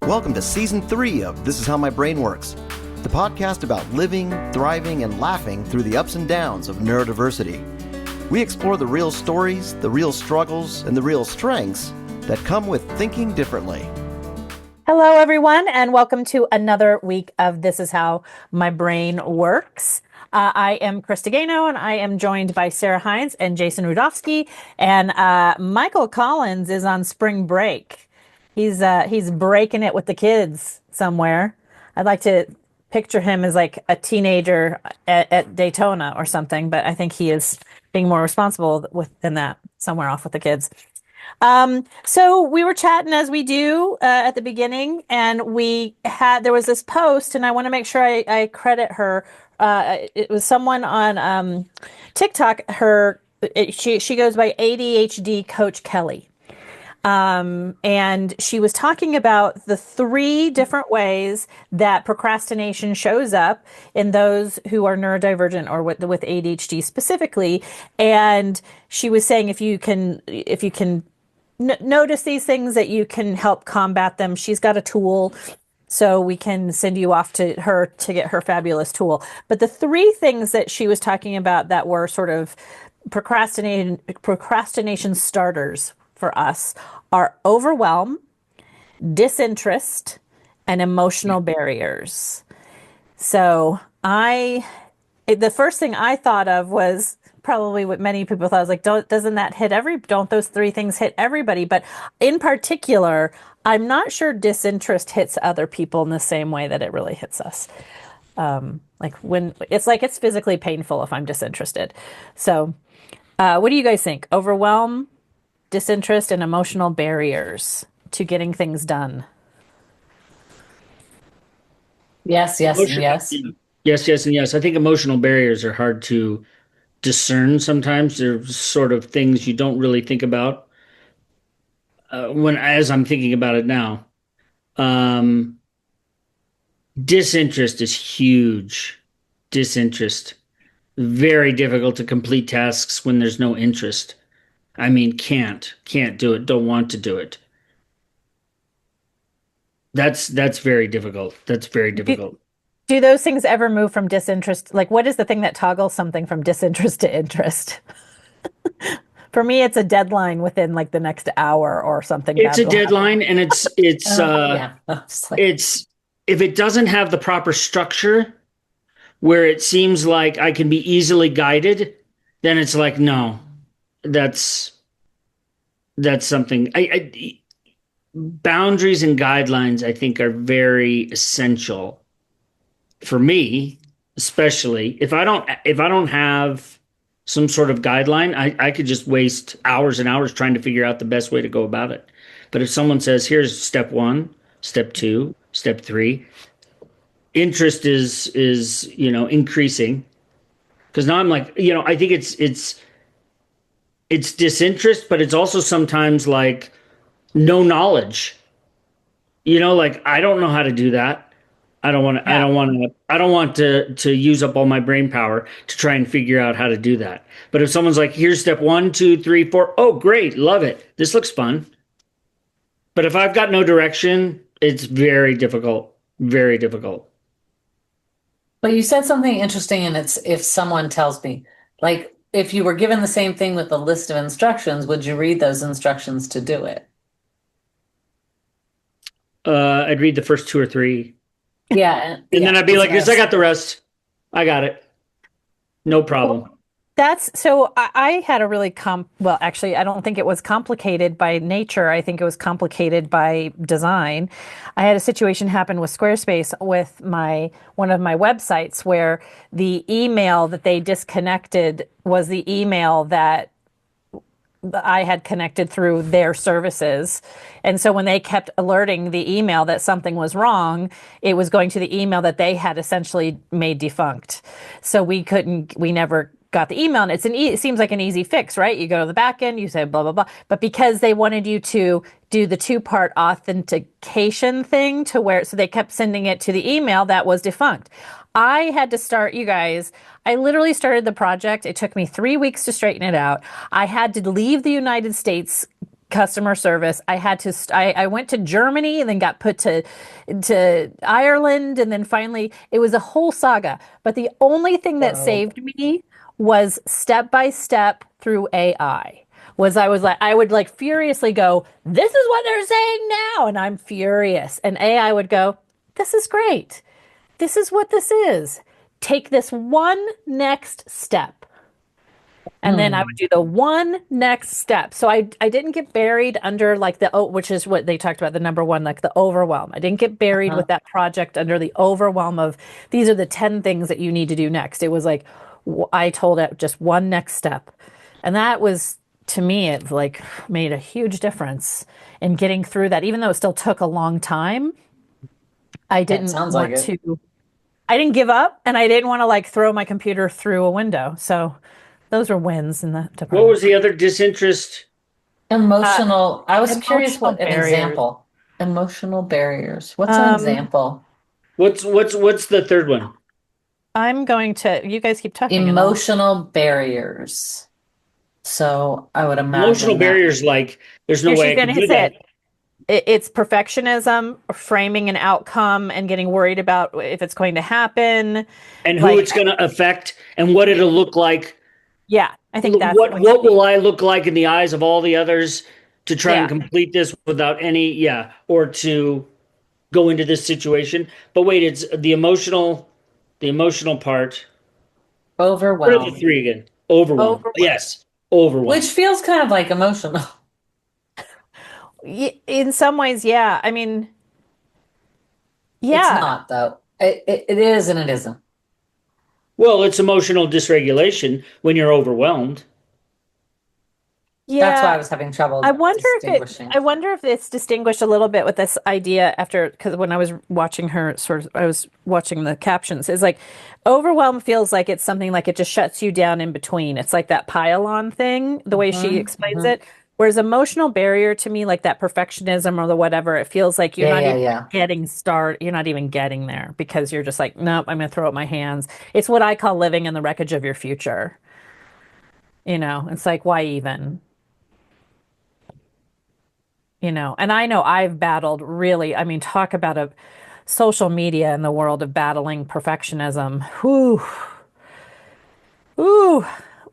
Welcome to Season 3 of This Is How My Brain Works, the podcast about living, thriving, and laughing through the ups and downs of neurodiversity. We explore the real stories, the real struggles, and the real strengths that come with thinking differently. Hello, everyone, and welcome to another week of This Is How My Brain Works. I am Krista Gano, and I am joined by Sarah Hines and Jason Rudofsky, and Michael Collins is on spring break. He's breaking it with the kids somewhere. I'd like to picture him as like a teenager at Daytona or something, but I think he is being more responsible than that, somewhere off with the kids. So we were chatting as we do at the beginning, and there was this post, and I want to make sure I credit her. It was someone on TikTok. She goes by ADHD Coach Kelly. And she was talking about the 3 different ways that procrastination shows up in those who are neurodivergent or with ADHD specifically. And she was saying if you can notice these things, that you can help combat them. She's got a tool, so we can send you off to her to get her fabulous tool. But the 3 things that she was talking about that were sort of procrastination starters for us are overwhelm, disinterest, and emotional barriers. So the first thing I thought of was probably what many people thought. I was like, don't those 3 things hit everybody? But in particular, I'm not sure disinterest hits other people in the same way that it really hits us. It's physically painful if I'm disinterested. So what do you guys think? Overwhelm, disinterest, and emotional barriers to getting things done. Yes, and yes. Yes, and yes. I think emotional barriers are hard to discern sometimes. They're sort of things you don't really think about as I'm thinking about it now. Disinterest is huge. Disinterest. Very difficult to complete tasks when there's no interest. I mean, can't do it, don't want to do it. That's very difficult. That's very difficult. Do those things ever move from disinterest? Like, what is the thing that toggles something from disinterest to interest? For me, it's a deadline within like the next hour or something. It's a deadline, and it's if it doesn't have the proper structure where it seems like I can be easily guided, then it's like, no. That's something. Boundaries and guidelines, I think, are very essential for me, especially if I don't have some sort of guideline. I could just waste hours and hours trying to figure out the best way to go about it. But if someone says, here's step 1, step 2, step 3, interest is increasing, because now I'm like, I think it's disinterest, but it's also sometimes like no knowledge. Like, I don't know how to do that. I don't want to use up all my brain power to try and figure out how to do that. But if someone's like, here's step 1, 2, 3, 4, oh, great, love it. This looks fun. But if I've got no direction, it's very difficult. Very difficult. But you said something interesting, and it's if someone tells me, like, if you were given the same thing with a list of instructions, would you read those instructions to do it? I'd read the first 2 or 3. Yeah. And then I'd be like, yes, I got the rest. I got it. No problem. So I had a really actually, I don't think it was complicated by nature. I think it was complicated by design. I had a situation happen with Squarespace with one of my websites where the email that they disconnected was the email that I had connected through their services. And so when they kept alerting the email that something was wrong, it was going to the email that they had essentially made defunct. So we never got the email, and it seems like an easy fix, right? You go to the back end, you say blah, blah, blah. But because they wanted you to do the 2-part authentication thing so they kept sending it to the email that was defunct. I had to start, you guys, I literally started the project. It took me 3 weeks to straighten it out. I had to leave the United States customer service. I had to I went to Germany and then got put to Ireland, and then finally it was a whole saga. But the only thing that Wow. saved me was step by step through AI. I would like furiously go, this is what they're saying now, and I'm furious. And AI would go, this is great. This is what this is. Take this one next step. And then I would do the one next step. So I didn't get buried under like which is what they talked about, the number one, like the overwhelm. I didn't get buried with that project under the overwhelm of these are the 10 things that you need to do next. It was like, I told it just one next step. And that was, to me, it like made a huge difference in getting through that. Even though it still took a long time, I didn't sounds want like it. to, I didn't give up, and I didn't want to like throw my computer through a window. So those were wins in that department. What was the other disinterest? Emotional. I was curious Emotional what an barriers. example. Emotional barriers. What's an example? What's the third one? I'm going to, you guys keep talking. and I'll- Emotional barriers. So I would imagine Emotional that- barriers, like there's no Here way she's I can gonna do that. say it's perfectionism, framing an outcome, and getting worried about if it's going to happen. And who like- it's going to affect and what it'll look like. Yeah, I think that's What going to be- will I look like in the eyes of all the others to try and Yeah. complete this without any, or to go into this situation. But wait, it's the emotional part. What are the overwhelm, three again? Overwhelm. Overwhelm. Yes. Overwhelm. which feels kind of like emotional. in some ways, yeah. I mean, yeah. It's not though. It is and it isn't. Well, it's emotional dysregulation when you're overwhelmed. Yeah. That's why I was having trouble I wonder distinguishing. I wonder if it's distinguished a little bit with this idea because when I was watching her I was watching the captions. It's like overwhelm feels like it's something like it just shuts you down in between. It's like that pile-on thing, the way she explains it. Whereas emotional barrier to me, like that perfectionism or the whatever, it feels like you're not even getting started. You're not even getting there because you're just like, nope, I'm going to throw up my hands. It's what I call living in the wreckage of your future. It's like, why even? And I know I've battled really, I mean, talk about a social media in the world of battling perfectionism. Whew. Ooh.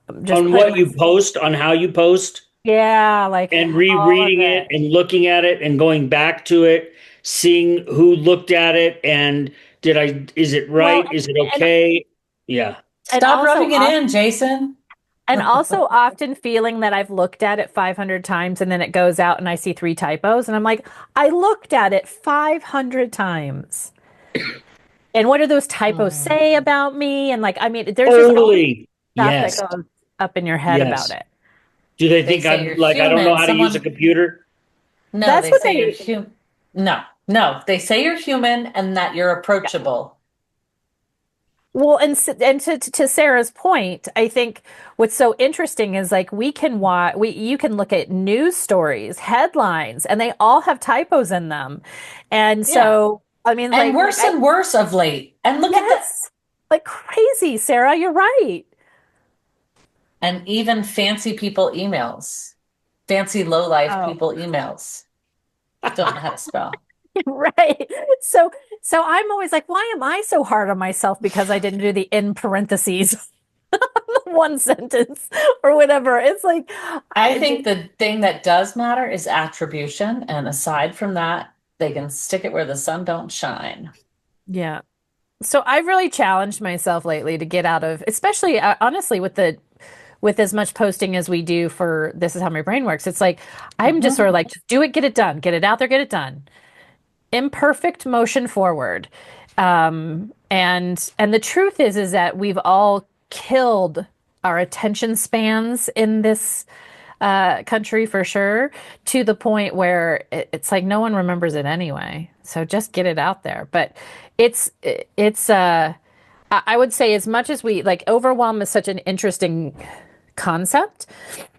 On what you post, on how you post. Yeah, like and all rereading of it and looking at it and going back to it, seeing who looked at it and is it right? Well, is it okay? Yeah. And Stop also rubbing it in, Jason. And also often feeling that I've looked at it 500 times and then it goes out and I see 3 typos and I'm like, I looked at it 500 times. And what do those typos say about me? And like, I mean, there's just all Totally. stuff Yes. that goes up in your head Yes. about it. Do they They think say I'm you're like I don't know human. how to use a computer? No, That's they what say they- you're human. No, they say you're human and that you're approachable. Well, and to Sarah's point, I think what's so interesting is like you can look at news stories, headlines, and they all have typos in them. And so, I mean, And like worse and worse of late. And look at this. yes, like crazy, Sarah, you're right. And even fancy people emails. Fancy low life Oh. people emails. Don't know how to spell. Right. So I'm always like, why am I so hard on myself because I didn't do the in parentheses one sentence or whatever. It's like I think the thing that does matter is attribution. And aside from that, they can stick it where the sun don't shine. yeah. So I've really challenged myself lately to get out of, especially honestly with as much posting as we do for This Is How My Brain Works. It's like I'm just sort of like, just do it, get it done, get it out there, get it done. Imperfect motion forward. And the truth is that we've all killed our attention spans in this country for sure, to the point where it's like no one remembers it anyway. So just get it out there. But I would say, as much as we like, overwhelm is such an interesting concept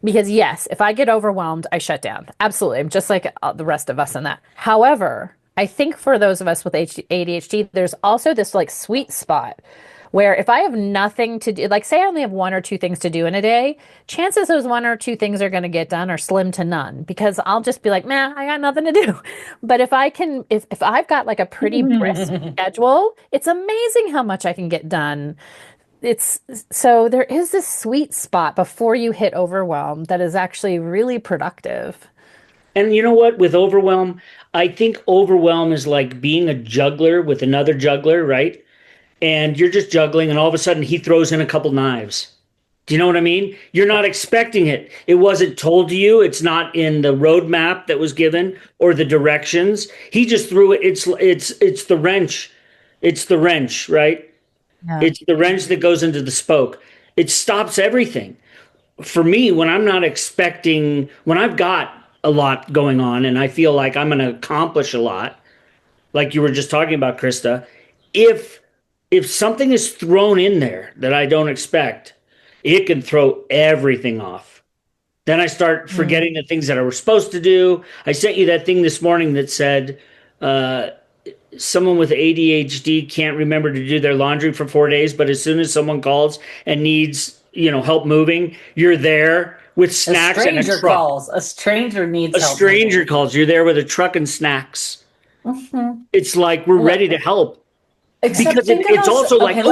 because yes, if I get overwhelmed, I shut down. Absolutely. I'm just like the rest of us in that. However, I think for those of us with ADHD, there's also this like sweet spot where if I have nothing to do, like say I only have one or two things to do in a day, chances those one or two things are going to get done are slim to none because I'll just be like, man, I got nothing to do. But if I can, if I've got like a pretty brisk schedule, it's amazing how much I can get done. It's so there is this sweet spot before you hit overwhelm that is actually really productive. And you know what? With overwhelm, I think overwhelm is like being a juggler with another juggler, right? And you're just juggling, and all of a sudden he throws in a couple knives. Do you know what I mean? You're not expecting it. It wasn't told to you. It's not in the roadmap that was given or the directions. He just threw it. It's the wrench. It's the wrench, right? Yeah. It's the wrench that goes into the spoke. It stops everything. For me, when I'm not expecting, when I've got a lot going on and I feel like I'm going to accomplish a lot, like you were just talking about, Krista, if something is thrown in there that I don't expect, it can throw everything off. Then I start forgetting the things that I was supposed to do. I sent you that thing this morning that said, someone with ADHD can't remember to do their laundry for 4 days, but as soon as someone calls and needs, help moving, you're there with snacks and a truck. Calls. A stranger needs help. A stranger calls. You're there with a truck and snacks. Mm-hmm. It's like we're ready to help. Except because it's also like,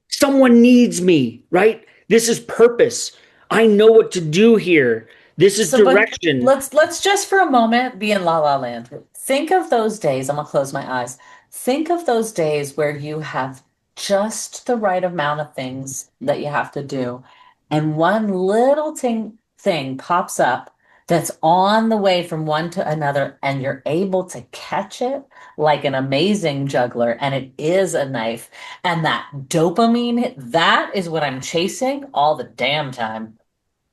someone needs me, right? This is purpose. I know what to do here. This is direction. Let's just for a moment be in La La Land. Think of those days. I'm gonna close my eyes. Think of those days where you have just the right amount of things that you have to do, and one little thing pops up that's on the way from one to another, and you're able to catch it like an amazing juggler, and it is a knife. And that dopamine, that is what I'm chasing all the damn time.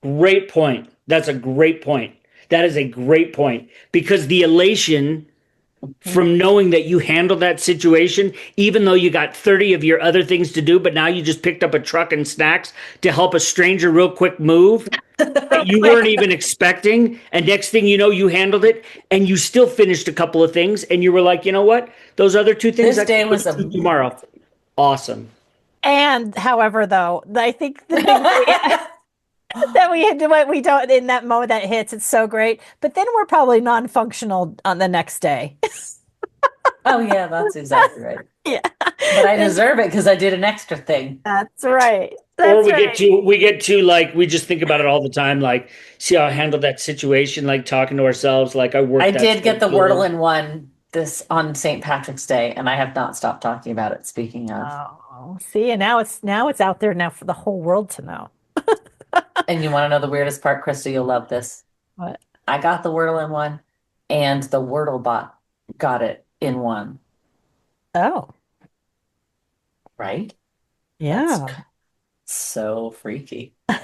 Great point. That's a great point. That is a great point. Because the elation from knowing that you handled that situation, even though you got 30 of your other things to do, but now you just picked up a truck and snacks to help a stranger real quick move that you weren't even expecting. And next thing you know, you handled it and you still finished a couple of things. And you were like, you know what? Those other two things, this day was tomorrow. Awesome. And however, though, I think the thing that we had to what we don't in that moment that hits, it's so great. But then we're probably non-functional on the next day. Oh yeah, that's exactly right. Yeah. But I deserve it because I did an extra thing. That's right. Or we get to like, we just think about it all the time. Like, see how I handled that situation, like talking to ourselves, like I did get the Wordle in one this on St. Patrick's Day, and I have not stopped talking about it. Speaking of, see, and now it's out there now for the whole world to know. And you want to know the weirdest part, Krista? You'll love this. What? I got the Wordle in one, and the Wordle bot got it in one. Oh, right? Yeah. That's so freaky. I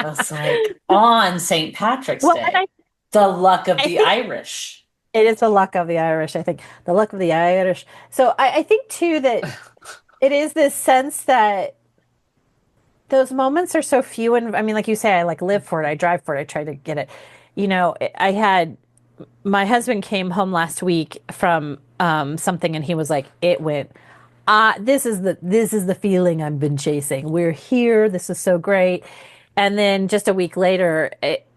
was like, on St. Patrick's Day, the luck of the Irish. It is the luck of the Irish, I think. The luck of the Irish. So I think, too, that it is this sense that those moments are so few. And I mean, like you say, I like live for it. I drive for it. I try to get it. My husband came home last week from something and he was like, it went, this is the feeling I've been chasing. We're here. This is so great. And then just a week later,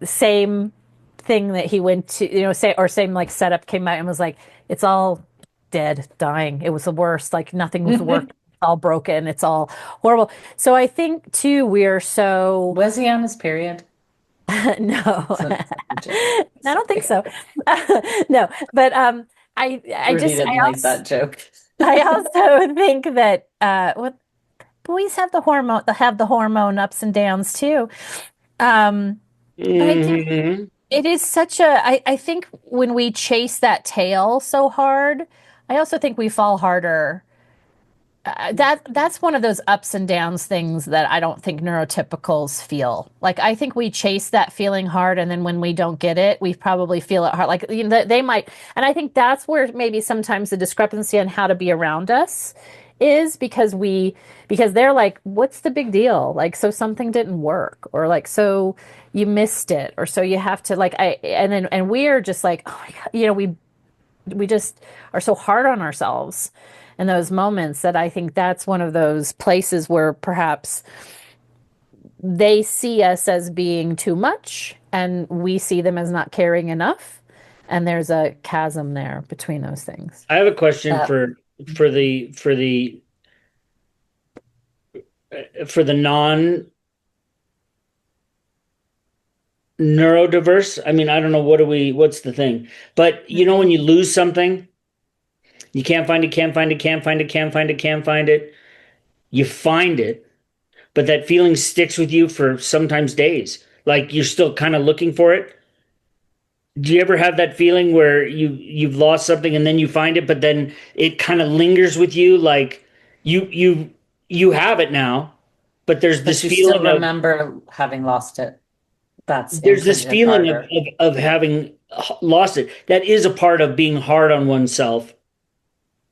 same thing that he went to, same like setup came out and was like, it's all dead, dying. It was the worst. Like nothing was working. All broken. It's all horrible. So I think too, Was he on his period? No, I don't think so. No, but I didn't like that joke. I also think that boys have the hormone ups and downs too. But it is such I think when we chase that tail so hard, I also think we fall harder. That's one of those ups and downs things that I don't think neurotypicals feel. Like I think we chase that feeling hard, and then when we don't get it, we probably feel it hard. Like they might, and I think that's where maybe sometimes the discrepancy on how to be around us is because they're like, what's the big deal? Like, so something didn't work, or like, so you missed it, or so you have to and we're just like, oh my God, we just are so hard on ourselves. in those moments, that I think that's one of those places where perhaps they see us as being too much and we see them as not caring enough. And there's a chasm there between those things. I have a question for the non neurodiverse. I mean, I don't know what's the thing, but you know, when you lose something, you can't find it, can't find it, can't find it, can't find it, can't find it. You find it, but that feeling sticks with you for sometimes days. Like you're still kind of looking for it. Do you ever have that feeling where you've lost something and then you find it, but then it kind of lingers with you, like you have it now, but there's But this you still feeling of remember having lost it. That's there's this infinite feeling harder. of having lost it. That is a part of being hard on oneself.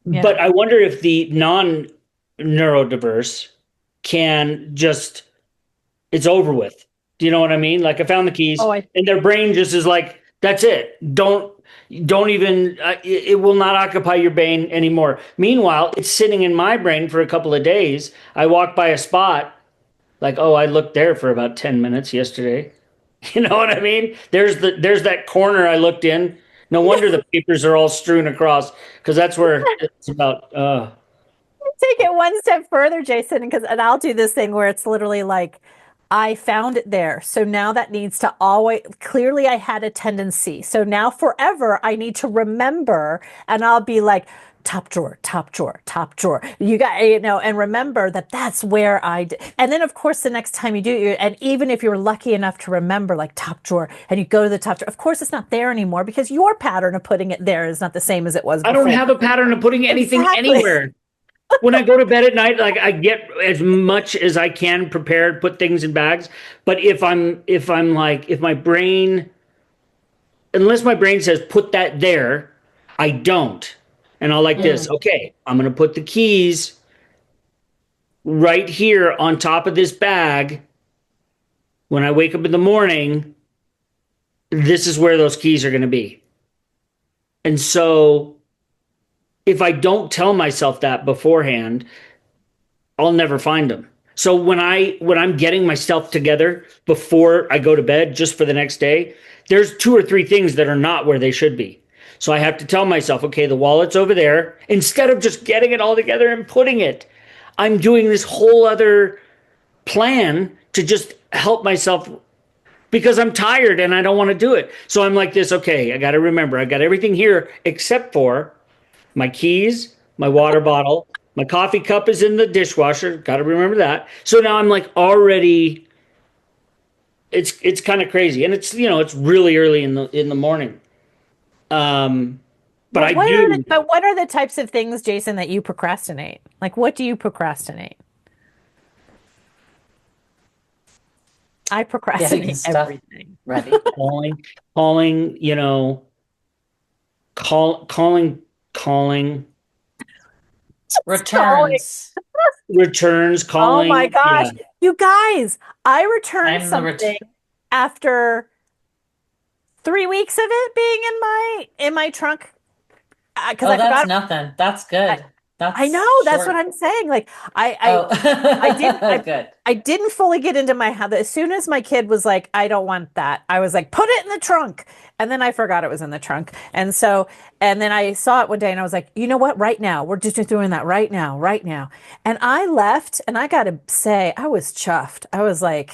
Yeah. But I wonder if the non neurodiverse can just, it's over with. Do you know what I mean? Like I found the keys, Oh, and their brain just is like, that's it. Don't even. It will not occupy your brain anymore. Meanwhile, it's sitting in my brain for a couple of days. I walk by a spot, like, oh, I looked there for about 10 minutes yesterday. You know what I mean? There's that corner I looked in. No wonder the papers are all strewn across, because that's where it's about. Take it one step further, Jason, and I'll do this thing where it's literally like, I found it there. So now that needs to always, clearly I had a tendency. So now forever I need to remember, and I'll be like, top drawer, top drawer, top drawer. You got, and remember that that's where and then of course the next time you do it, and even if you're lucky enough to remember like top drawer and you go to the top drawer, of course it's not there anymore because your pattern of putting it there is not the same as it was I before. don't have a pattern of putting anything Exactly. anywhere. When I go to bed at night, like I get as much as I can prepared, put things in bags. But if my brain, unless my brain says put that there, I don't. And I'll like this. Okay, I'm gonna put the keys right here on top of this bag. When I wake up in the morning, this is where those keys are gonna be. And so if I don't tell myself that beforehand, I'll never find them. So when I'm getting myself together before I go to bed just for the next day, there's 2 or 3 things that are not where they should be. So I have to tell myself, okay, the wallet's over there. Instead of just getting it all together and putting it, I'm doing this whole other plan to just help myself because I'm tired and I don't want to do it. So I'm like this, okay, I got to remember, I got everything here except for my keys, my water bottle, my coffee cup is in the dishwasher. Got to remember that. So now I'm like already. It's kind of crazy, and it's really early in the morning. But I do. But what are the types of things, Jason, that you procrastinate? Like, what do you procrastinate? I procrastinate everything. Ready. calling, calling. Returns, calling. Oh my gosh. Yeah. You guys, I returned something after 3 weeks of it being in my trunk. Because that's nothing. That's good. I know, that's what I'm saying. Like I didn't fully get into my habit. As soon as my kid was like, I don't want that, I was like, put it in the trunk. And then I forgot it was in the trunk. And then I saw it one day and I was like, you know what? Right now, we're just doing that right now. And I left, and I gotta say, I was chuffed. I was like,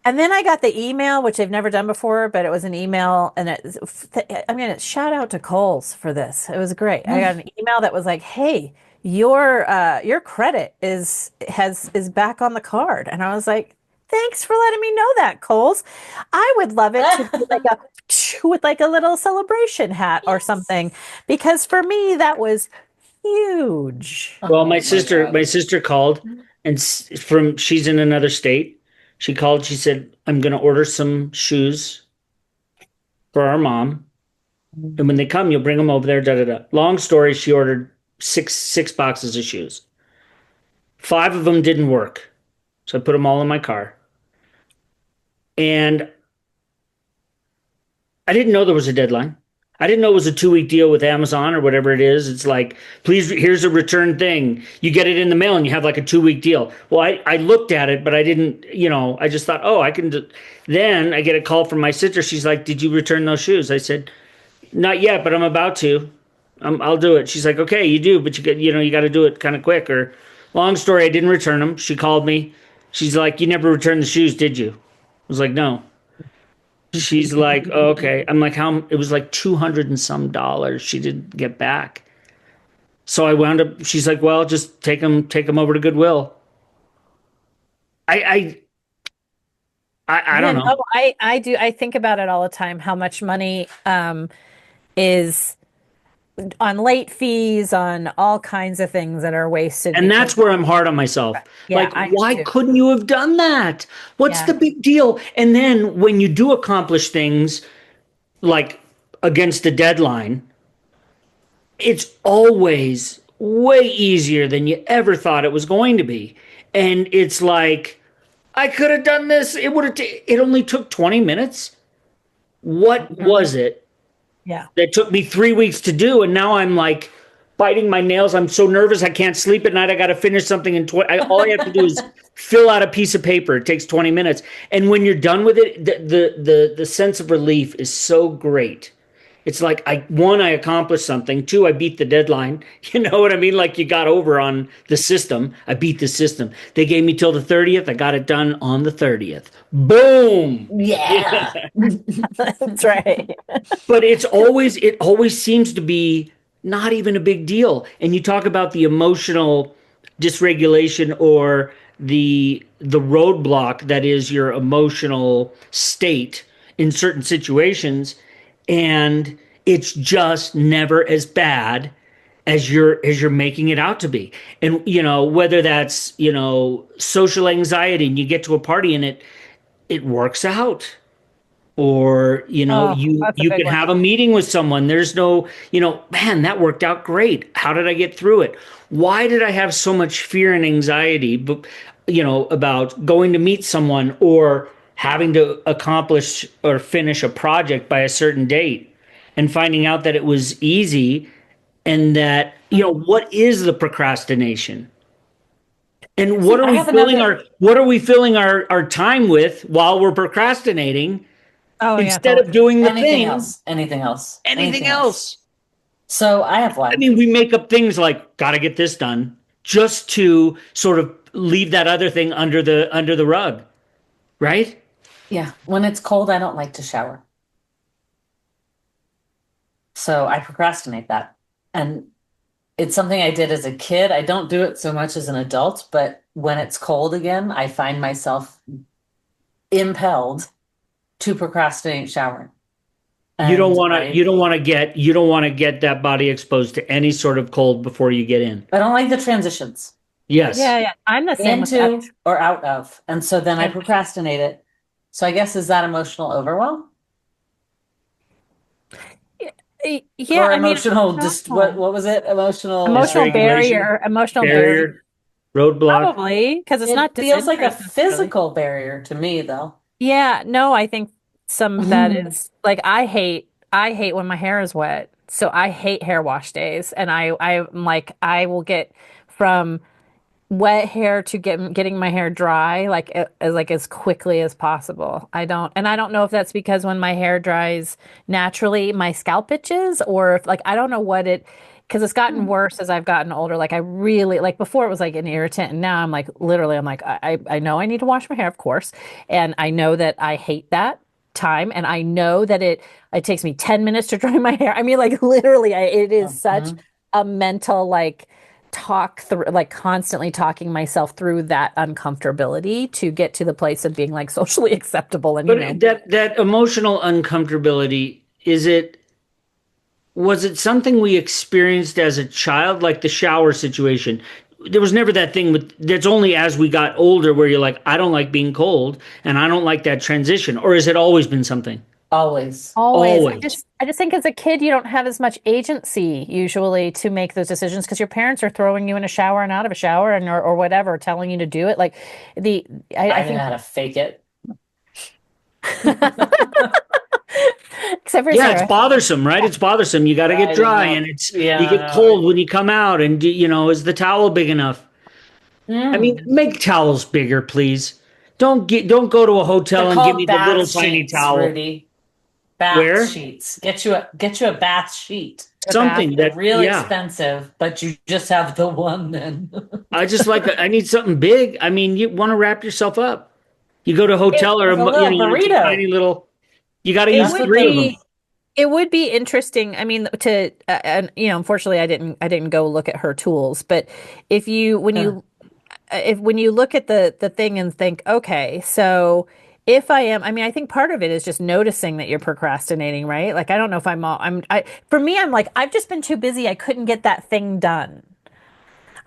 and then I got the email, which I've never done before, but it was an email, and shout out to Kohl's for this. It was great. I got an email that was like, "Hey, your credit is back on the card," and I was like, "Thanks for letting me know that, Kohl's. I would love it to be like with like a little celebration hat or something, because for me that was huge." Well, my sister called, and she's in another state. She called, she said, I'm going to order some shoes for our mom. And when they come, you'll bring them over there, da, da, da. Long story, she ordered six boxes of shoes. 5 of them didn't work. So I put them all in my car. And I didn't know there was a deadline. I didn't know it was a 2 week deal with Amazon or whatever it is. It's like, please, here's a return thing. You get it in the mail and you have like a 2 week deal. Well, I looked at it, but I didn't, I just thought, oh, I can do. Then I get a call from my sister. She's like, did you return those shoes? I said, not yet, but I'm about to. I'll do it. She's like, okay, you do, but you got to do it kind of quick. Or long story, I didn't return them. She called me. She's like, you never returned the shoes, did you? I was like, no. She's like, oh, okay. I'm like, how? It was like 200 and some dollars she didn't get back. So I wound up. She's like, well, just take them over to Goodwill. I don't know. I do. I think about it all the time, how much money is on late fees, on all kinds of things that are wasted. And that's where I'm hard on myself. Yeah, like, why couldn't you have done that? What's the big deal? And then when you do accomplish things like against a deadline, it's always way easier than you ever thought it was going to be. And it's like, I could have done this. It only took 20 minutes. What was it that took me 3 weeks to do? And now I'm like biting my nails. I'm so nervous. I can't sleep at night. I got to finish something in 20. All I have to do is fill out a piece of paper. It takes 20 minutes. And when you're done with it, the sense of relief is so great. It's like, I accomplished something. 2, I beat the deadline. You know what I mean? Like, you got over on the system. I beat the system. They gave me till the 30th. I got it done on the 30th. Boom. Yeah. That's right. But it always seems to be not even a big deal. And you talk about the emotional dysregulation or the roadblock that is your emotional state in certain situations. And it's just never as bad as you're making it out to be. And whether that's social anxiety and you get to a party and it works out, or you can have a meeting with someone, there's no man, that worked out great. How did I get through it? Why did I have so much fear and anxiety about going to meet someone or having to accomplish or finish a project by a certain date, and finding out that it was easy, and that, what is the procrastination? And what are we filling our time with while we're procrastinating, instead of doing the anything else? Anything else. So I have one. I mean, we make up things like, gotta get this done, just to sort of leave that other thing under the rug. Right? Yeah. When it's cold, I don't like to shower. So I procrastinate that. And it's something I did as a kid. I don't do it so much as an adult, but when it's cold again, I find myself impelled to procrastinate showering. You don't want to get that body exposed to any sort of cold before you get in. I don't like the transitions. Yes. Yeah. I'm the same Into with that. or out of. And so then I procrastinate it. So I guess, is that emotional overwhelm? Yeah. Or emotional, what was it? Emotional barrier. Emotional barrier. Roadblock. Probably, because it's not. Feels like a physical barrier to me, though. Yeah. No, I think some of that is like, I hate when my hair is wet. So I hate hair wash days. And I'm like, I will get from wet hair to getting my hair dry as quickly as possible. I don't know if that's because when my hair dries naturally my scalp itches, or if I don't know what it, because it's gotten worse as I've gotten older. I really, before it was like an irritant, and now I'm like, literally, I'm like, I know I need to wash my hair, of course, and I know that I hate that time, and I know that it takes me 10 minutes to dry my hair. I mean, literally, it is such a mental talk through, constantly talking myself through that uncomfortability to get to the place of being socially acceptable. And that emotional uncomfortability, was it something we experienced as a child, like the shower situation? There was never that thing that's only as we got older where you're like, I don't like being cold and I don't like that transition. Or has it always been something? Always. I just think as a kid, you don't have as much agency usually to make those decisions, because your parents are throwing you in a shower and out of a shower or whatever, telling you to do it. I think how to fake it. Except for Yeah, it's Sarah. bothersome, right? It's bothersome. You got to I get don't dry, know. and Yeah, you get cold when you come out, and is the towel big enough? I mean, Mm. make towels bigger, please. Don't go to a They're hotel and give me called the bath little tiny sheets, towel. Rudy. Bath Where? sheets. Get you a bath sheet. Something They're that, real yeah. expensive, but you just have the one then. I need something big. I mean, you want to wrap yourself up. You go to a hotel or It's a little it's a burrito. tiny little. You got to It use That's would what three of they. them. be it would be interesting. I mean, to and unfortunately, I didn't go look at her tools. But if you when you look at the thing and think, okay, so if I am, I mean, I think part of it is just noticing that you're procrastinating, right? Like, I don't know if for me, I'm like, I've just been too busy. I couldn't get that thing done.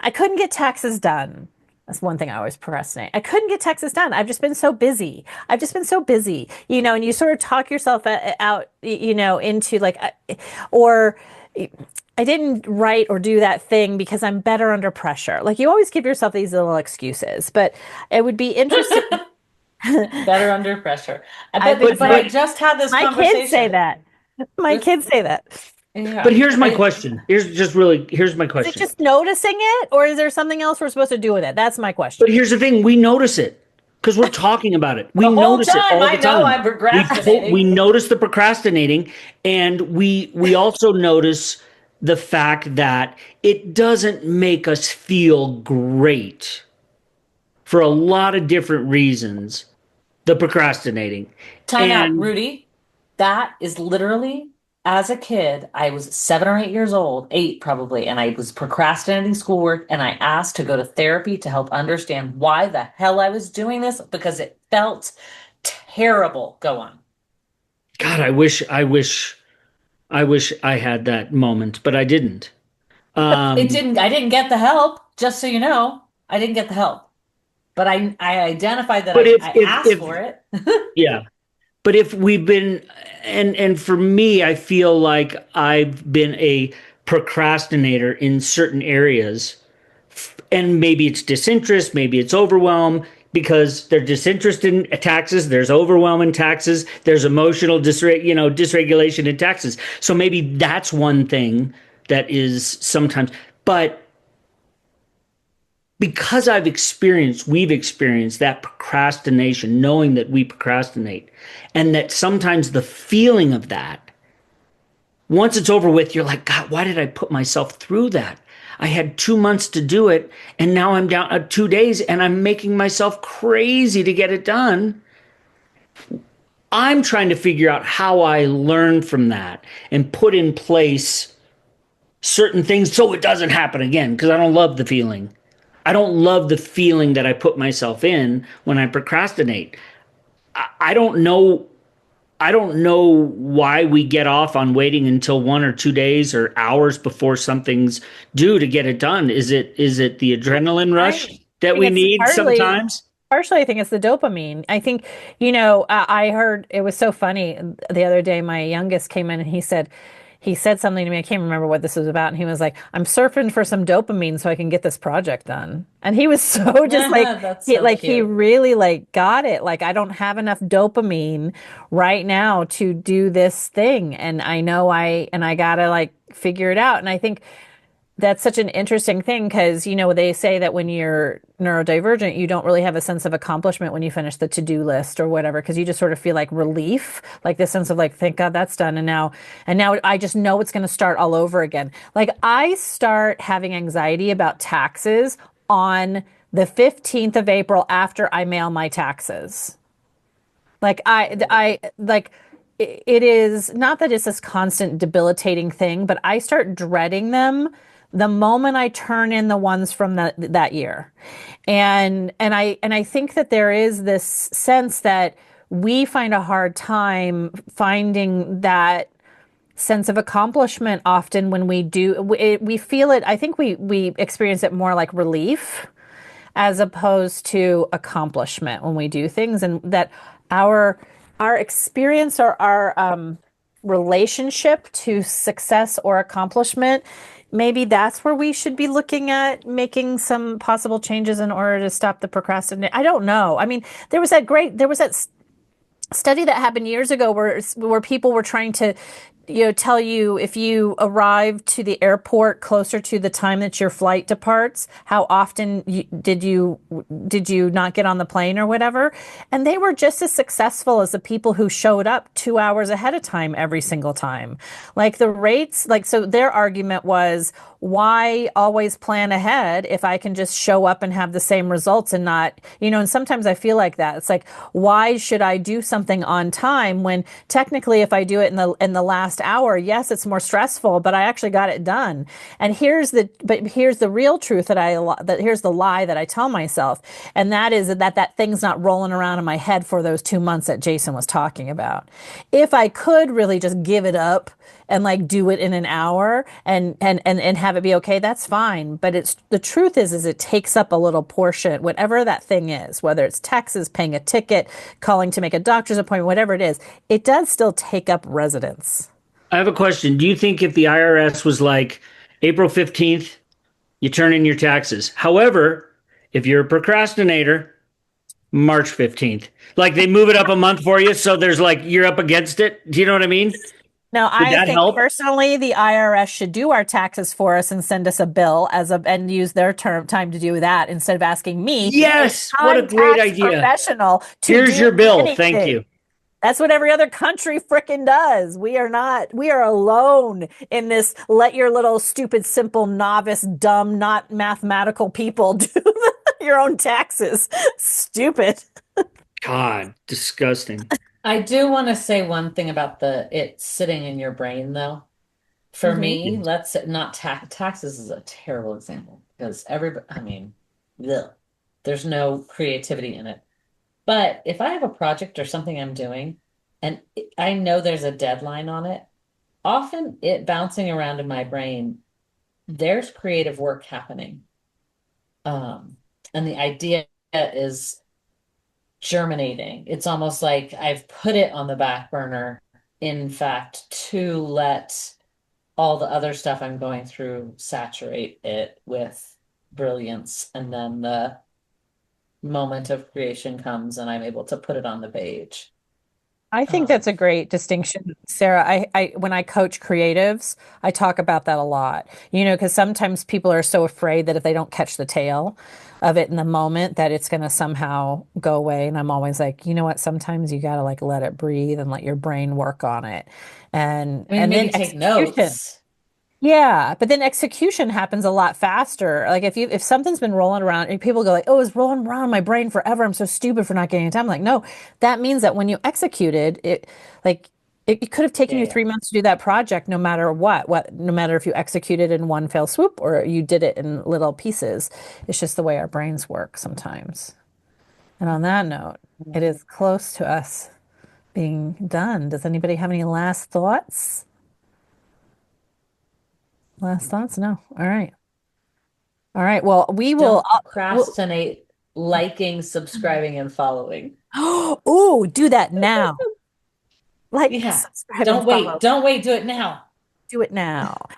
I couldn't get taxes done. That's one thing I always procrastinate. I couldn't get taxes done. I've just been so busy. I've just been so busy, and you sort of talk yourself out, into like, or I didn't write or do that thing because I'm better under pressure. Like you always give yourself these little excuses, but it would be interesting. Better under pressure. I've been But I saying, just had this my conversation. kids say that. My with- kids say that. Yeah. But here's my question. Here's my Is it question. just noticing it, or is there something else we're supposed to do with it? That's my question. But here's the thing: we notice it because we're talking about it. We The whole notice it time, all I the know time. I'm procrastinating. We notice the procrastinating, and we also notice the fact that it doesn't make us feel great for a lot of different reasons. The procrastinating. Time out, And Rudy. That is literally, as a kid, I was 7 or 8 years old, 8 probably, and I was procrastinating schoolwork, and I asked to go to therapy to help understand why the hell I was doing this because it felt terrible. Go on. God, I wish I had that moment, but I didn't. I didn't get the help, just so you know. I didn't get the help. But I identified that But I asked for it. Yeah. But if we've been, and for me, I feel like I've been a procrastinator in certain areas, and maybe it's disinterest, maybe it's overwhelm, because they're disinterested in taxes, there's overwhelm in taxes, there's emotional dysregulation in taxes. So maybe that's one thing that is sometimes, but because we've experienced that procrastination, knowing that we procrastinate, and that sometimes the feeling of that, once it's over with, you're like, God, why did I put myself through that? I had 2 months to do it, and now I'm down 2 days, and I'm making myself crazy to get it done. I'm trying to figure out how I learn from that and put in place certain things so it doesn't happen again, because I don't love the feeling. I don't love the feeling that I put myself in when I procrastinate. I don't know why we get off on waiting until 1 or 2 days or hours before something's due to get it done. Is it the adrenaline rush that we need sometimes? Partially, I think it's the dopamine. I think, I heard it was so funny the other day. My youngest came in and he said something to me. I can't remember what this was about. And he was like, I'm surfing for some dopamine so I can get this project done. And he was so just That's so he cute. really got it. Like, I don't have enough dopamine right now to do this thing. And I know I gotta figure it out. And I think that's such an interesting thing because, they say that when you're neurodivergent, you don't really have a sense of accomplishment when you finish the to-do list or whatever, because you just sort of feel like relief, like this sense of thank God that's done. And now I just know it's going to start all over again. Like I start having anxiety about taxes on the 15th of April after I mail my taxes. Like it is not that it's this constant debilitating thing, but I start dreading them the moment I turn in the ones from that year. And I think that there is this sense that we find a hard time finding that sense of accomplishment often when we do. We feel it. I think we experience it more like relief as opposed to accomplishment when we do things, and that our experience or our relationship to success or accomplishment, maybe that's where we should be looking at making some possible changes in order to stop the procrastination. I don't know. I mean, there was that study that happened years ago where people were trying to tell you if you arrive to the airport closer to the time that your flight departs, how often did you not get on the plane or whatever, and they were just as successful as the people who showed up 2 hours ahead of time every single time. Like the rates, like, so their argument was, why always plan ahead if I can just show up and have the same results and not, and sometimes I feel like that. It's like, why should I do something on time when technically if I do it in the last hour, yes, it's more stressful, but I actually got it done. And here's the real truth here's the lie that I tell myself. And that is that thing's not rolling around in my head for those 2 months that Jason was talking about. If I could really just give it up and like do it in an hour and have it be okay, that's fine. But the truth is it takes up a little portion, whatever that thing is, whether it's taxes, paying a ticket, calling to make a doctor's appointment, whatever it is, it does still take up residence. I have a question. Do you think if the IRS was like April 15th, you turn in your taxes? However, if you're a procrastinator, March 15th, like they move it up a month for you. So there's like, you're up against it. Do you know what I mean? Now, I think personally, the IRS should do our taxes for us and send us a bill and use their time to do that instead of asking me. Yes, what a great idea! Professional. Here's your bill. Thank you. That's what every other country frickin' does. We are alone in this. Let your little stupid, simple, novice, dumb, not mathematical people do your own taxes. Stupid. God, disgusting. I do want to say one thing about it sitting in your brain, though. For me, let's not taxes is a terrible example because there's no creativity in it. But if I have a project or something I'm doing and I know there's a deadline on it, often it bouncing around in my brain, there's creative work happening. And the idea is germinating. It's almost like I've put it on the back burner, in fact, to let all the other stuff I'm going through saturate it with brilliance. And then the moment of creation comes and I'm able to put it on the page. I think that's a great distinction, Sarah. I when I coach creatives, I talk about that a lot, because sometimes people are so afraid that if they don't catch the tail of it in the moment, that it's going to somehow go away. And I'm always like, you know what? Sometimes you got to like let it breathe and let your brain work on it. And maybe then take notes. Yeah, but then execution happens a lot faster. Like if something's been rolling around and people go like, "Oh, it's rolling around in my brain forever. I'm so stupid for not getting it time." I'm like, no, that means that when you executed it, like it could have taken you 3 months to do that project, no matter no matter if you executed in one fell swoop or you did it in little pieces. It's just the way our brains work sometimes. And on that note, it is close to us being done. Does anybody have any last thoughts? Last thoughts? No. All right. Well, we will procrastinate liking, subscribing, and following. Oh, do that now. Subscribe. Don't wait. Follow. Don't wait. Do it now. Do it now.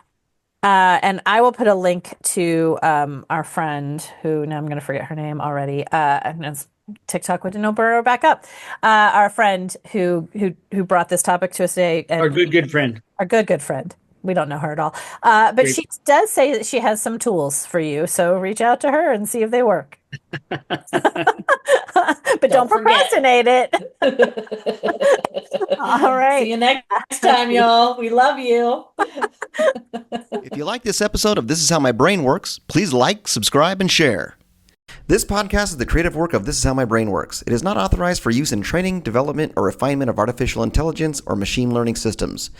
And I will put a link to our friend who now I'm going to forget her name already. And TikTok would know her back up. Our friend who brought this topic to us today. Our good friend. Our good friend. We don't know her at all. But she does say that she has some tools for you. So reach out to her and see if they work. But don't procrastinate it. All right. See you next time, y'all. We love you. If you like this episode of This Is How My Brain Works, please like, subscribe, and share. This podcast is the creative work of This Is How My Brain Works. It is not authorized for use in training, development, or refinement of artificial intelligence or machine learning systems.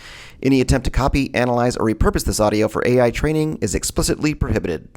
Any attempt to copy, analyze, or repurpose this audio for AI training is explicitly prohibited.